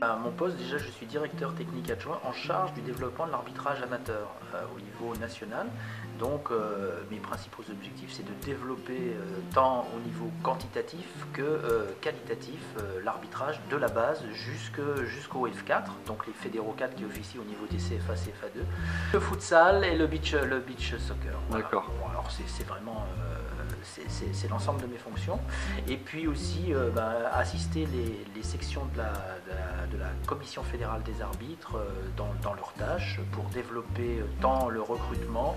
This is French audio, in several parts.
À mon poste, déjà, je suis directeur technique adjoint en charge du développement de l'arbitrage amateur au niveau national. Donc, mes principaux objectifs, c'est de développer tant au niveau quantitatif que qualitatif l'arbitrage de la base jusqu'au F4, donc les fédéraux 4 qui officient au niveau des CFA, CFA2, le futsal et le beach soccer. Voilà. D'accord. Bon, alors, c'est vraiment... c'est l'ensemble de mes fonctions. Et puis aussi assister les sections de la Commission fédérale des arbitres dans leurs tâches pour développer tant le recrutement,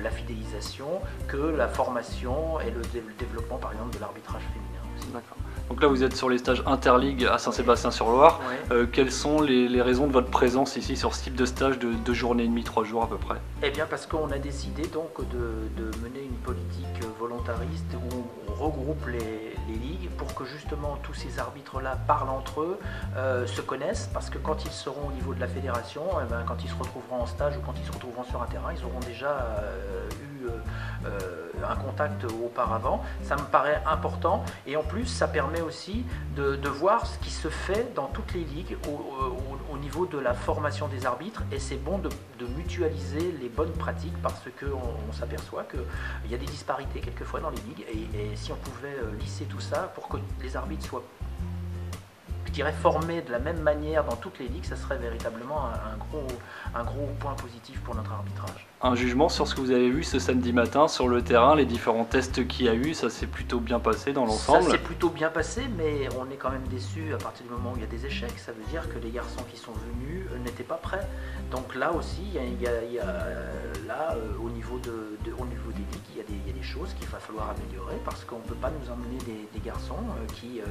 la fidélisation que la formation et le développement par exemple de l'arbitrage féminin aussi. D'accord. Donc là, vous êtes sur les stages interligue à Saint-Sébastien-sur-Loire. Ouais. Quelles sont les raisons de votre présence ici sur ce type de stage de 2 journées et demie, 3 jours à peu près? Eh bien parce qu'on a décidé donc de mener une politique volontariste où on regroupe les ligues pour que justement tous ces arbitres-là parlent entre eux, se connaissent, parce que quand ils seront au niveau de la fédération, quand ils se retrouveront en stage ou quand ils se retrouveront sur un terrain, ils auront déjà eu un contact auparavant. Ça me paraît important et en plus ça permet aussi de voir ce qui se fait dans toutes les ligues au niveau de la formation des arbitres, et c'est bon de mutualiser les bonnes pratiques parce qu'on s'aperçoit qu'il y a des disparités quelquefois dans les ligues et si on pouvait lisser tout ça pour que les arbitres soient, je dirais, formés de la même manière dans toutes les ligues, ça serait véritablement un gros point positif pour notre arbitrage. Un jugement sur ce que vous avez vu ce samedi matin sur le terrain, les différents tests qu'il y a eu, ça s'est plutôt bien passé dans l'ensemble? Ça s'est plutôt bien passé, mais on est quand même déçu à partir du moment où il y a des échecs. Ça veut dire que les garçons qui sont venus n'étaient pas prêts. Donc là aussi, au niveau des ligues, il y a des choses qu'il va falloir améliorer parce qu'on ne peut pas nous emmener des garçons qui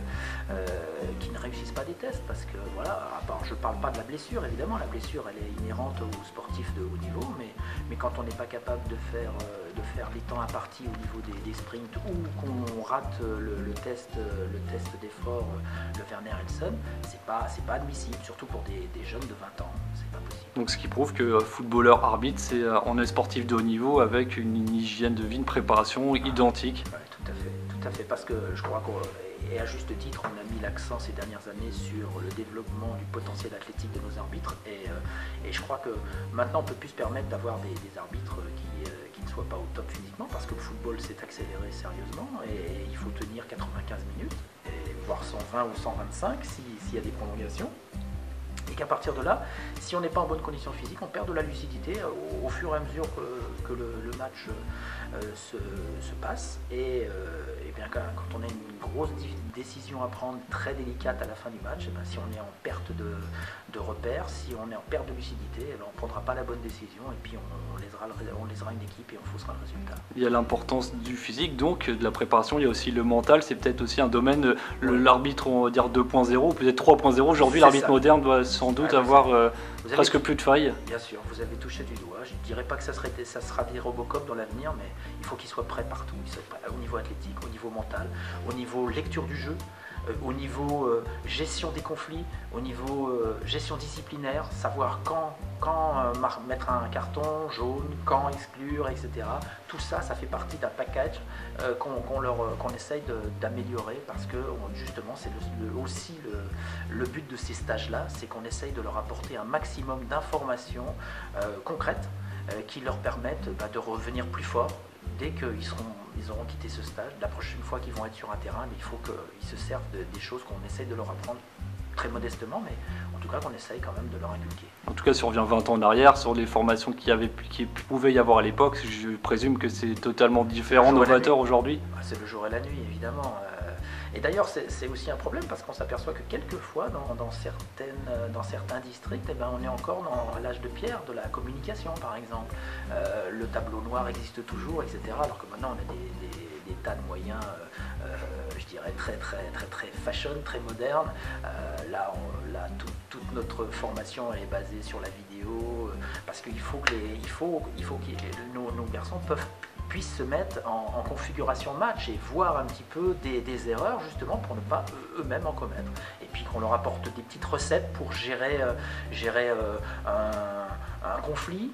ne réussissent pas des tests. Parce que voilà, je ne parle pas de la blessure, évidemment, la blessure elle est inhérente aux sportifs de haut niveau, mais quand on n'est pas capable de faire les temps impartis au niveau des sprints ou qu'on rate le test d'effort, le Werner Hansen, c'est pas admissible, surtout pour des jeunes de 20 ans, c'est pas possible. Donc ce qui prouve que footballeur arbitre, on est sportif de haut niveau avec une hygiène de vie, une préparation identique. Ouais, tout à fait, parce que je crois et à juste titre, on a mis l'accent ces dernières années sur le développement du potentiel athlétique de nos arbitres et je crois que maintenant on peut plus se permettre d'avoir des arbitres qui ne soient pas au top physiquement parce que le football s'est accéléré sérieusement et il faut tenir 95 minutes, voire 120 ou 125 s'il y a des prolongations. Et qu'à partir de là, si on n'est pas en bonne condition physique, on perd de la lucidité au fur et à mesure que le match se passe. Et bien quand on a une grosse décision à prendre très délicate à la fin du match, et bien si on est en perte de repères, si on est en perte de lucidité, on ne prendra pas la bonne décision et puis on lésera une équipe et on faussera le résultat. Il y a l'importance du physique, donc de la préparation, il y a aussi le mental, c'est peut-être aussi un domaine, l'arbitre on va dire 2.0 ou peut-être 3.0, aujourd'hui l'arbitre moderne doit sans doute avoir presque plus de failles. Bien sûr, vous avez touché du doigt, je ne dirais pas que ça sera des Robocop dans l'avenir, mais il faut qu'ils soient prêts partout, ils soient prêts au niveau athlétique, au niveau mental, au niveau lecture du jeu, au niveau gestion des conflits, au niveau gestion disciplinaire, savoir quand mettre un carton jaune, quand exclure, etc. Tout ça, ça fait partie d'un package qu'on essaye d'améliorer parce que justement, c'est aussi le but de ces stages-là, c'est qu'on essaye de leur apporter un maximum d'informations concrètes qui leur permettent de revenir plus forts. Dès qu'ils auront quitté ce stage, la prochaine fois qu'ils vont être sur un terrain, il faut qu'ils se servent des choses qu'on essaye de leur apprendre très modestement, mais en tout cas qu'on essaye quand même de leur inculquer. En tout cas, si on revient 20 ans en arrière, sur les formations qui pouvaient y avoir à l'époque, je présume que c'est totalement différent, novateur aujourd'hui. C'est le jour et la nuit, évidemment. Et d'ailleurs, c'est aussi un problème parce qu'on s'aperçoit que quelquefois, dans certains districts, on est encore dans l'âge de pierre de la communication, par exemple. Le tableau noir existe toujours, etc. Alors que maintenant, on a des tas de moyens, je dirais, très fashion, très modernes. Là, toute notre formation est basée sur la vidéo, parce qu'il faut que nos garçons puissent se mettre en configuration match et voir un petit peu des erreurs justement pour ne pas eux-mêmes en commettre. Et puis qu'on leur apporte des petites recettes pour gérer un conflit,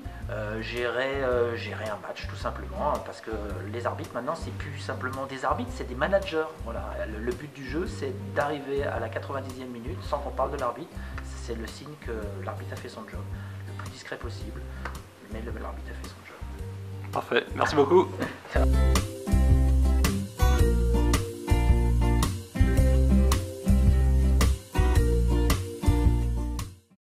gérer un match tout simplement, parce que les arbitres maintenant c'est plus simplement des arbitres, c'est des managers. Voilà. Le but du jeu c'est d'arriver à la 90e minute sans qu'on parle de l'arbitre, c'est le signe que l'arbitre a fait son job, le plus discret possible, mais l'arbitre a fait son job. Parfait, merci beaucoup.